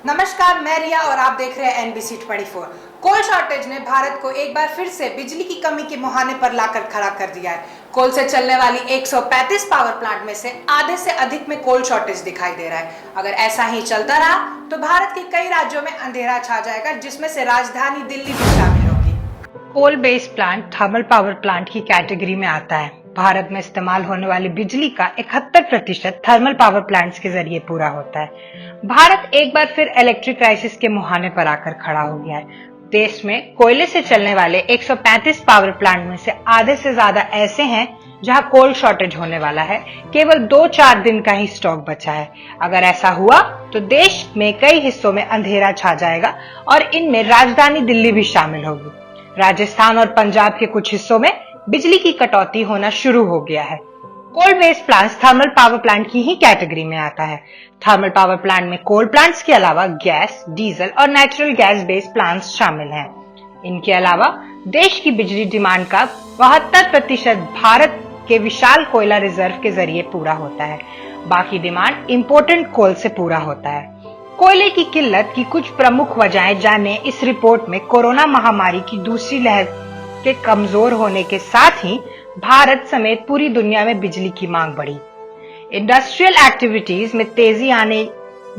नमस्कार, मैं रिया और आप देख रहे हैं NBC 24। कोल शॉर्टेज ने भारत को एक बार फिर से बिजली की कमी के मुहाने पर लाकर खड़ा कर दिया है। कोल से चलने वाली 135 पावर प्लांट में से आधे से अधिक में कोल शॉर्टेज दिखाई दे रहा है। अगर ऐसा ही चलता रहा तो भारत के कई राज्यों में अंधेरा छा जाएगा, जिसमें से राजधानी दिल्ली भी शामिल होगी। Coal based plant thermal power plant की कैटेगरी में आता है। भारत में इस्तेमाल होने वाली बिजली का 71% थर्मल पावर प्लांट्स के जरिए पूरा होता है। भारत एक बार फिर इलेक्ट्रिक क्राइसिस के मुहाने पर आकर खड़ा हो गया है। देश में कोयले से चलने वाले 135 पावर प्लांट में से आधे से ज्यादा ऐसे हैं जहां कोल शॉर्टेज होने वाला है। केवल 2-4 दिन का ही स्टॉक बचा है। अगर ऐसा हुआ तो देश में कई हिस्सों में अंधेरा छा जाएगा और इनमें राजधानी दिल्ली भी शामिल होगी। राजस्थान और पंजाब के कुछ हिस्सों में बिजली की कटौती होना शुरू हो गया है। Coal based plants thermal power plant की ही कैटेगरी में आता है। थर्मल पावर प्लांट में कोल प्लांट्स के अलावा गैस, डीजल और नेचुरल गैस बेस्ड प्लांट्स शामिल हैं। इनके अलावा देश की बिजली डिमांड का 72% भारत के विशाल कोयला रिजर्व के जरिए पूरा होता है। बाकी डिमांड इम्पोर्टेंट कोल से पूरा होता है। कोयले की किल्लत की कुछ प्रमुख वजहें जाने इस रिपोर्ट में। कोरोना महामारी की दूसरी लहर के कमजोर होने के साथ ही भारत समेत पूरी दुनिया में बिजली की मांग बढ़ी। इंडस्ट्रियल एक्टिविटीज में तेजी आने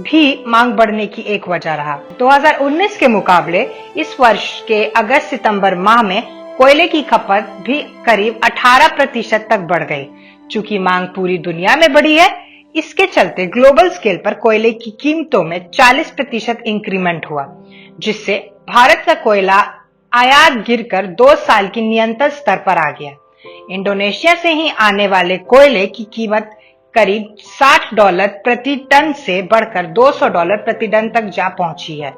भी मांग बढ़ने की एक वजह रहा। 2019 के मुकाबले इस वर्ष के अगस्त-सितंबर माह में कोयले की खपत भी करीब 18% तक बढ़ गई। चूंकि मांग पूरी दुनिया में बढ़ी है, इसके चलते ग्लोबल स्केल पर कोयले की कीमतों में 40% इंक्रीमेंट हुआ, जिससे भारत का कोयला आयात गिरकर 2 साल की नियंत्रण स्तर पर आ गया। इंडोनेशिया से ही आने वाले कोयले की कीमत करीब $60 प्रति टन से बढ़कर $200 प्रति टन तक जा पहुंची है।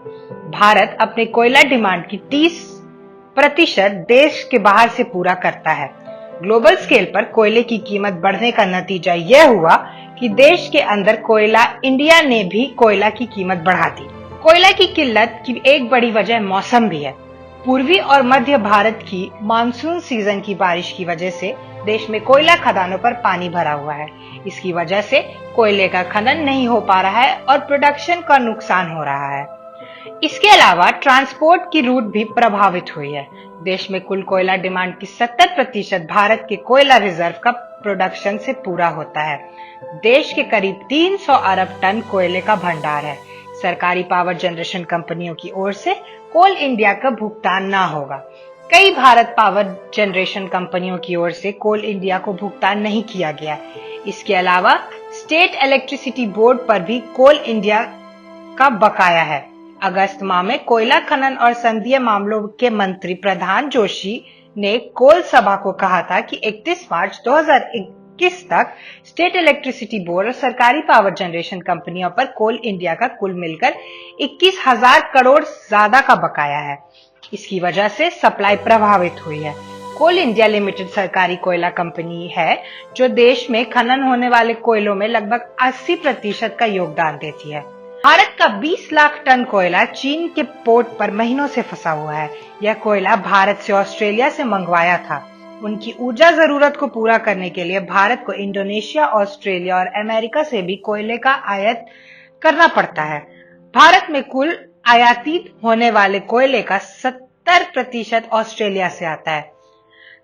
भारत अपने कोयला डिमांड की 30% देश के बाहर से पूरा करता है। ग्लोबल स्केल पर कोयले की कीमत बढ़ने का नतीजा यह हुआ कि देश के अंदर इंडिया ने भी कोयला की कीमत बढ़ा दी। कोयला की किल्लत की एक बड़ी वजह मौसम भी है। पूर्वी और मध्य भारत की मानसून सीजन की बारिश की वजह से देश में कोयला खदानों पर पानी भरा हुआ है। इसकी वजह से कोयले का खनन नहीं हो पा रहा है और प्रोडक्शन का नुकसान हो रहा है। इसके अलावा ट्रांसपोर्ट की रूट भी प्रभावित हुई है। देश में कुल कोयला डिमांड की 70% भारत के कोयला रिजर्व का प्रोडक्शन से पूरा होता है। देश के करीब 300 अरब टन कोयले का भंडार है। सरकारी पावर जनरेशन कंपनियों की ओर से कोल इंडिया का भुगतान ना होगा। कई भारत पावर जनरेशन कंपनियों की ओर से कोल इंडिया को भुगतान नहीं किया गया। इसके अलावा स्टेट इलेक्ट्रिसिटी बोर्ड पर भी कोल इंडिया का बकाया है। अगस्त माह में कोयला खनन और संसदीय मामलों के मंत्री प्रधान जोशी ने कोल सभा को कहा था कि 31 मार्च 2021 तक स्टेट इलेक्ट्रिसिटी बोर्ड और सरकारी पावर जनरेशन कंपनियों पर कोल इंडिया का कुल मिलकर 21,000 करोड़ ज्यादा का बकाया है। इसकी वजह से सप्लाई प्रभावित हुई है। कोल इंडिया लिमिटेड सरकारी कोयला कंपनी है जो देश में खनन होने वाले कोयलों में लगभग 80% का योगदान देती है। भारत का 20 लाख टन कोयला चीन के पोर्ट पर महीनों से फंसा हुआ है। यह कोयला भारत से ऑस्ट्रेलिया से मंगवाया था। उनकी ऊर्जा जरूरत को पूरा करने के लिए भारत को इंडोनेशिया, ऑस्ट्रेलिया और अमेरिका से भी कोयले का आयात करना पड़ता है। भारत में कुल आयातित होने वाले कोयले का 70% ऑस्ट्रेलिया से आता है।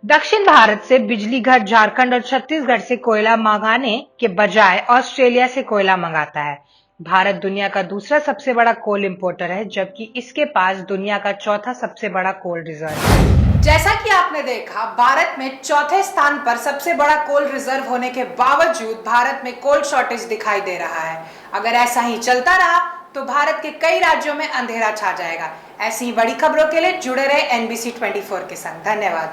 दक्षिण भारत से बिजली घर झारखंड और छत्तीसगढ़ से कोयला मंगाने के बजाय ऑस्ट्रेलिया से कोयला मंगाता है। भारत दुनिया का दूसरा सबसे बड़ा कोल इंपोर्टर है, जबकि इसके पास दुनिया का चौथा सबसे बड़ा कोल रिजर्व है। जैसा कि आपने देखा, भारत में चौथे स्थान पर सबसे बड़ा कोल रिजर्व होने के बावजूद भारत में कोल शॉर्टेज दिखाई दे रहा है। अगर ऐसा ही चलता रहा तो भारत के कई राज्यों में अंधेरा छा जाएगा। ऐसी ही बड़ी खबरों के लिए जुड़े रहे NBC 24 के संग। धन्यवाद।